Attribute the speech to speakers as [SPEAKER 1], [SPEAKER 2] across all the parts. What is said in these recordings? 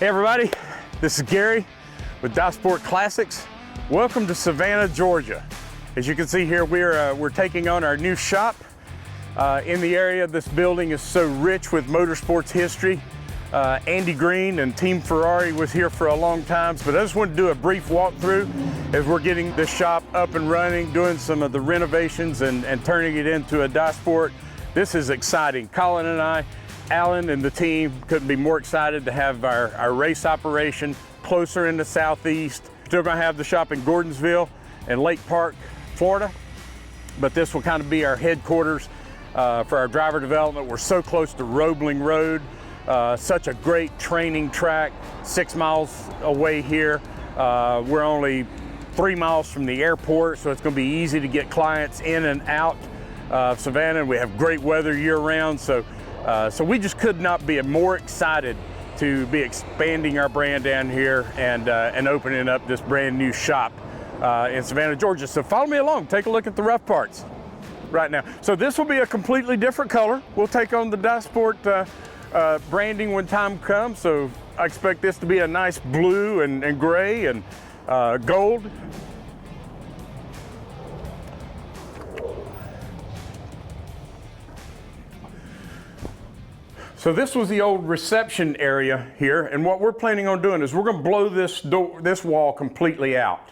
[SPEAKER 1] everybody, this is Gary with Sport Classics. Welcome to Savannah, Georgia. As you can see here, we're taking on our new shop in the area. This building is so rich with motorsports history. Andy Greene and Team Ferrari was here for a long time, but I just wanted to do a brief walkthrough as we're getting this shop up and running, doing some of the renovations and turning it into a Sport. This is exciting. Colin and I, Alan and the team couldn't be more excited to have our race operation closer in the southeast. Still gonna have the shop in Gordonsville and Lake Park, Florida, but this will kind of be our headquarters for our driver development. We're so close to Roebling Road, such a great training track, 6 miles away here. We're only 3 miles from the airport, so it's gonna be easy to get clients in and out of Savannah. We have great weather year-round, so we just could not be more excited to be expanding our brand down here and opening up this brand new shop in Savannah, Georgia. So follow me along, take a look at the rough parts right now. So this will be a completely different color. We'll take on the Sport branding when time comes. So I expect this to be a nice blue and gray and gold. So this was the old reception area here, and what we're planning on doing is we're going to blow this wall completely out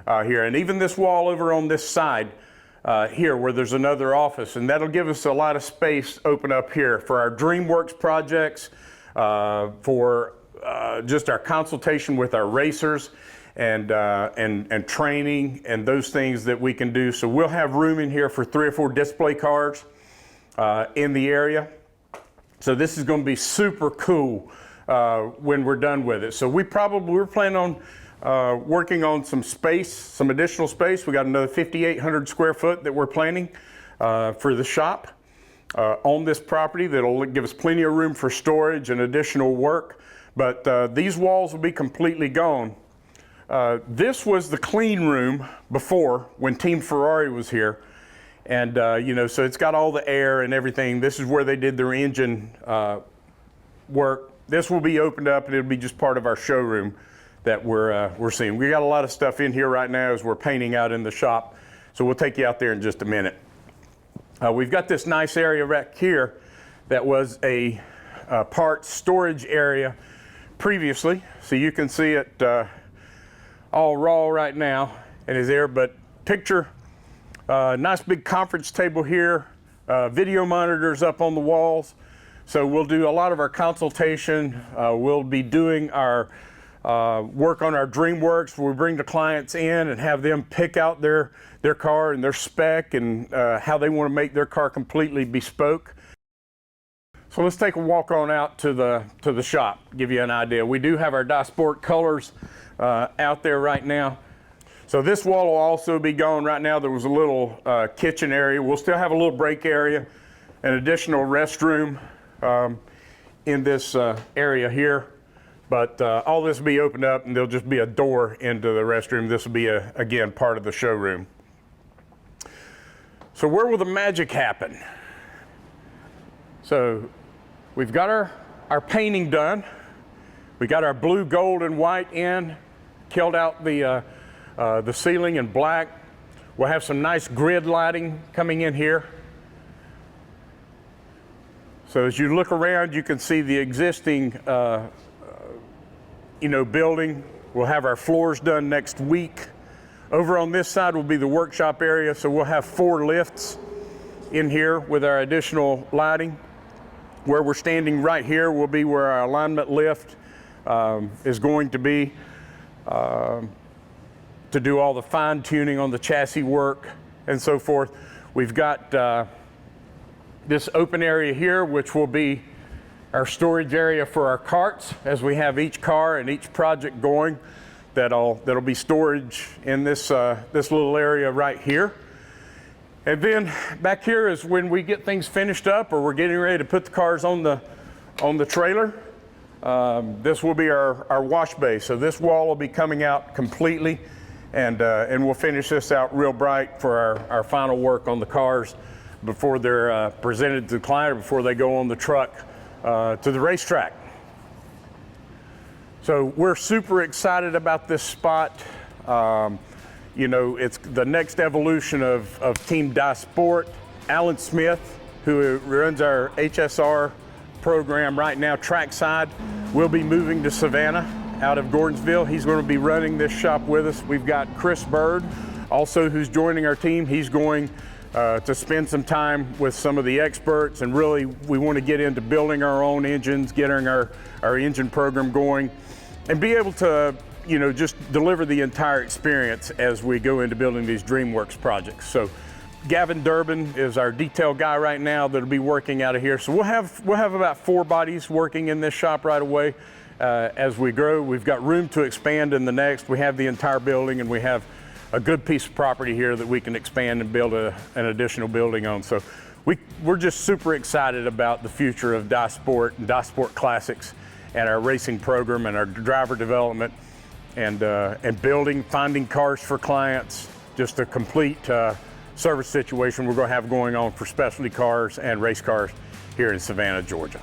[SPEAKER 1] here, and even this wall over on this side here where there's another office, and that'll give us a lot of space open up here for our Dreamwerks projects, for just our consultation with our racers and training and those things that we can do. So we'll have room in here for 3 or 4 display cars in the area. So this is going to be super cool when we're done with it. So we're planning on working on some space, some additional space. We got another 5,800 square foot that we're planning for the shop on this property. That'll give us plenty of room for storage and additional work. But these walls will be completely gone. This was the clean room before when Team Ferrari was here. And you know, so it's got all the air and everything. This is where they did their engine work. This will be opened up and it'll be just part of our showroom that we're seeing. We got a lot of stuff in here right now as we're painting out in the shop. So we'll take you out there in just a minute. We've got this nice area right here that was a parts storage area previously. So you can see it all raw right now and is there, but picture nice big conference table here, video monitors up on the walls. So we'll do a lot of our consultation. We'll be doing our work on our Dreamwerks, where we bring the clients in and have them pick out their car and their spec and how they want to make their car completely bespoke. So let's take a walk on out to the shop, give you an idea. We do have our Sport colors out there right now. So this wall will also be gone right now. There was a little kitchen area. We'll still have a little break area, an additional restroom in this area here. But all this will be opened up and there'll just be a door into the restroom. This will be, again, part of the showroom. So where will the magic happen? So we've got our painting done. We got our blue, gold, and white in, killed out the ceiling in black. We'll have some nice grid lighting coming in here. So as you look around, you can see the existing building. We'll have our floors done next week. Over on this side will be the workshop area, so we'll have 4 lifts in here with our additional lighting. Where we're standing right here will be where our alignment lift is going to be. To do all the fine tuning on the chassis work and so forth. We've got this open area here, which will be our storage area for our carts as we have each car and each project going. That'll be storage in this little area right here. And then back here is when we get things finished up or we're getting ready to put the cars on the trailer. This will be our wash bay. So this wall will be coming out completely. And we'll finish this out real bright for our final work on the cars before they're presented to the client or before they go on the truck to the racetrack. So we're super excited about this spot. You know, it's the next evolution of Team Sport. Alan Smith, who runs our HSR program right now, trackside, will be moving to Savannah out of Gordonsville. He's going to be running this shop with us. We've got Chris Bird, also, who's joining our team. He's going to spend some time with some of the experts, and really we want to get into building our own engines, getting our engine program going, and be able to, you know, just deliver the entire experience as we go into building these Dreamwerks projects. So Gavin Durbin is our detail guy right now that'll be working out of here. So we'll have about 4 bodies working in this shop right away. As we grow, we've got room to expand in the next. We have the entire building, and we have a good piece of property here that we can expand and build an additional building on. So we're just super excited about the future of Sport and Sport Classics and our racing program and our driver development and finding cars for clients, just a complete service situation we're going to have going on for specialty cars and race cars here in Savannah, Georgia.